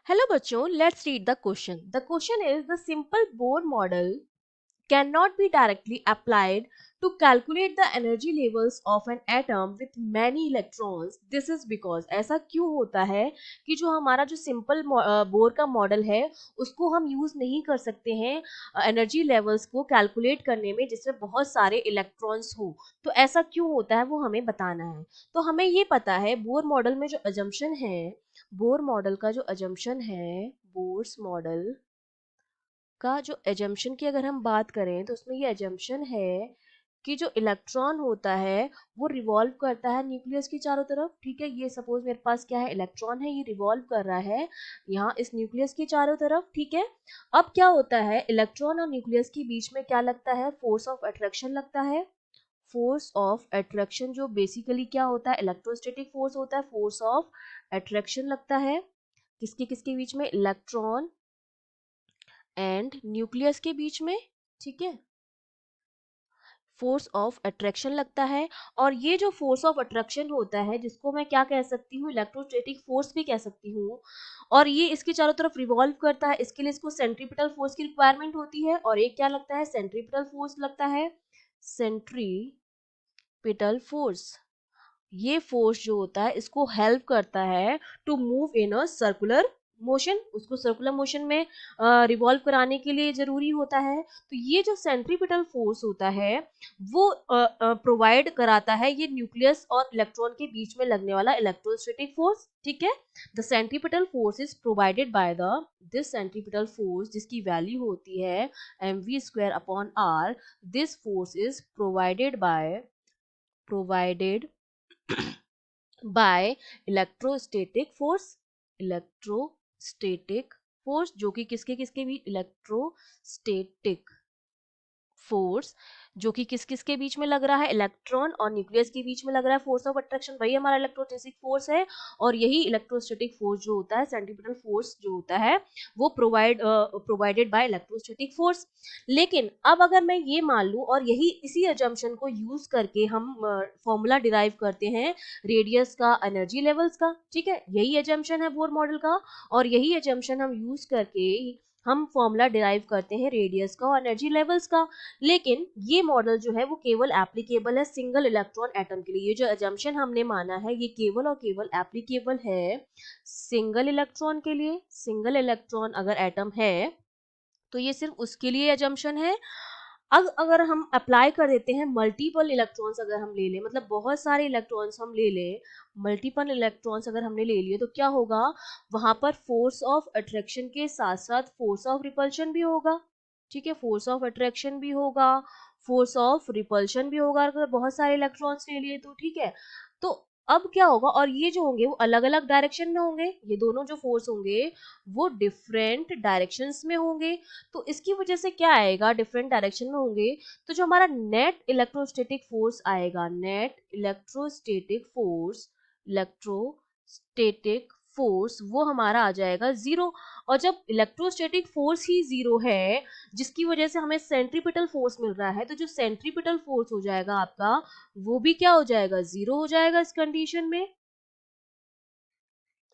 Hello बच्चों, let's read the question. The question is the simple Bohr model cannot be directly applied to calculate the energy levels of an atom with many electrons. This is because ऐसा क्यों होता है कि जो हमारा जो simple bore का model है उसको हम यूज नहीं कर सकते हैं एनर्जी लेवल्स को कैलकुलेट करने में जिसमें बहुत सारे इलेक्ट्रॉन्स हो। तो ऐसा क्यों होता है वो हमें बताना है। तो हमें ये पता है बोर मॉडल में जो अजम्पशन है, बोर मॉडल का जो अजम्पशन है, बोर्स मॉडल का जो एजम्पशन की अगर हम बात करें तो उसमें ये एजम्पशन है कि जो इलेक्ट्रॉन होता है वो रिवॉल्व करता है न्यूक्लियस के चारों तरफ। ठीक है, ये सपोज मेरे पास क्या है, इलेक्ट्रॉन है, ये रिवॉल्व कर रहा है यहाँ इस न्यूक्लियस के चारों तरफ। ठीक है, अब क्या होता है, इलेक्ट्रॉन और न्यूक्लियस के बीच में क्या लगता है, फोर्स ऑफ अट्रैक्शन लगता है। फोर्स ऑफ अट्रैक्शन जो बेसिकली क्या होता है, इलेक्ट्रोस्टैटिक फोर्स होता है, फोर्स ऑफ अट्रैक्शन लगता है किसके किसके बीच में, इलेक्ट्रॉन एंड न्यूक्लियस के बीच में। ठीक है, फोर्स ऑफ अट्रैक्शन लगता है। और ये जो फोर्स ऑफ अट्रैक्शन होता है जिसको मैं क्या कह सकती हूँ, इलेक्ट्रोस्टैटिक फोर्स भी कह सकती हूँ, और ये इसके चारों तरफ रिवॉल्व करता है, इसके लिए इसको सेंट्रीपिटल फोर्स की रिक्वायरमेंट होती है। और एक क्या लगता है, सेंट्रीपिटल फोर्स लगता है, सेंट्रीपिटल फोर्स। ये फोर्स जो होता है इसको हेल्प करता है to move in a circular motion, उसको सर्कुलर मोशन में रिवॉल्व कराने के लिए जरूरी होता है। तो ये जो सेंट्रीपिटल फोर्स होता है वो प्रोवाइड कराता है ये न्यूक्लियस और इलेक्ट्रॉन के बीच में लगने वाला इलेक्ट्रोस्टैटिक फोर्स। ठीक है, the centripetal force is provided by the, this centripetal force जिसकी वैल्यू होती है mv²/r, this force is provided by electrostatic force, electrostatic force जो कि किसके किसके भी, इलेक्ट्रोस्टैटिक फोर्स जो कि किस किस के बीच में लग रहा है, इलेक्ट्रॉन और न्यूक्लियस के बीच में लग रहा है। फोर्स ऑफ अट्रैक्शन वही हमारा इलेक्ट्रोस्टैटिक फोर्स है, और यही इलेक्ट्रोस्टैटिक फोर्स जो होता है, सेंट्रीपिटल फोर्स जो होता है वो प्रोवाइडेड बाय इलेक्ट्रोस्टैटिक फोर्स। लेकिन अब अगर मैं ये मान लूं और यही इसी अजम्पशन को यूज करके हम फॉर्मूला डिराइव करते हैं रेडियस का, एनर्जी लेवल्स का। ठीक है, यही अजम्पशन है बोर मॉडल का, और यही अजम्पशन हम यूज करके हम फॉर्मूला डिराइव करते हैं रेडियस का और एनर्जी लेवल्स का। लेकिन ये मॉडल जो है वो केवल एप्लीकेबल है सिंगल इलेक्ट्रॉन एटम के लिए। ये जो अजम्पशन हमने माना है ये केवल और केवल एप्लीकेबल है सिंगल इलेक्ट्रॉन के लिए। सिंगल इलेक्ट्रॉन अगर एटम है तो ये सिर्फ उसके लिए अजम्पशन है। अब अगर हम अप्लाई कर देते हैं मल्टीपल इलेक्ट्रॉन्स, अगर हम ले लें, मतलब बहुत सारे इलेक्ट्रॉन्स हम ले लें, मल्टीपल इलेक्ट्रॉन्स अगर हमने ले लिए तो क्या होगा, वहां पर फोर्स ऑफ अट्रैक्शन के साथ साथ फोर्स ऑफ रिपल्शन भी होगा। ठीक है, फोर्स ऑफ अट्रैक्शन भी होगा, फोर्स ऑफ रिपल्शन भी होगा अगर बहुत सारे इलेक्ट्रॉन्स ले लिए तो। ठीक है, तो अब क्या होगा, और ये जो होंगे वो अलग अलग डायरेक्शन में होंगे, ये दोनों जो फोर्स होंगे वो डिफरेंट डायरेक्शंस में होंगे। तो इसकी वजह से क्या आएगा, डिफरेंट डायरेक्शन में होंगे तो जो हमारा नेट इलेक्ट्रोस्टैटिक फोर्स आएगा, net electrostatic force, electrostatic force वो हमारा आ जाएगा जीरो। और जब इलेक्ट्रोस्टैटिक फोर्स ही जीरो है जिसकी वजह से हमें सेंट्रीपिटल फोर्स मिल रहा है, तो जो सेंट्रीपिटल फोर्स हो जाएगा आपका वो भी क्या हो जाएगा, जीरो हो जाएगा इस कंडीशन में,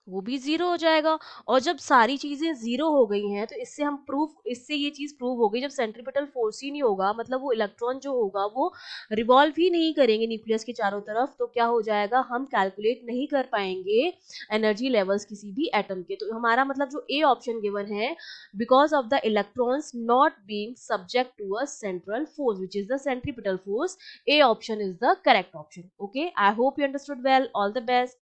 वो भी जीरो हो जाएगा। और जब सारी चीजें जीरो हो गई हैं तो इससे हम प्रूफ, इससे ये चीज प्रूव हो गई, जब सेंट्रीपिटल फोर्स ही नहीं होगा मतलब वो इलेक्ट्रॉन जो होगा वो रिवॉल्व ही नहीं करेंगे न्यूक्लियस के चारों तरफ, तो क्या हो जाएगा, हम कैलकुलेट नहीं कर पाएंगे एनर्जी लेवल्स किसी भी एटम के। तो हमारा मतलब जो ए ऑप्शन गिवन है, because of the electrons not being subject to a central force which is the centripetal force, A option is the correct option. Okay, I hope you understood well, all the best.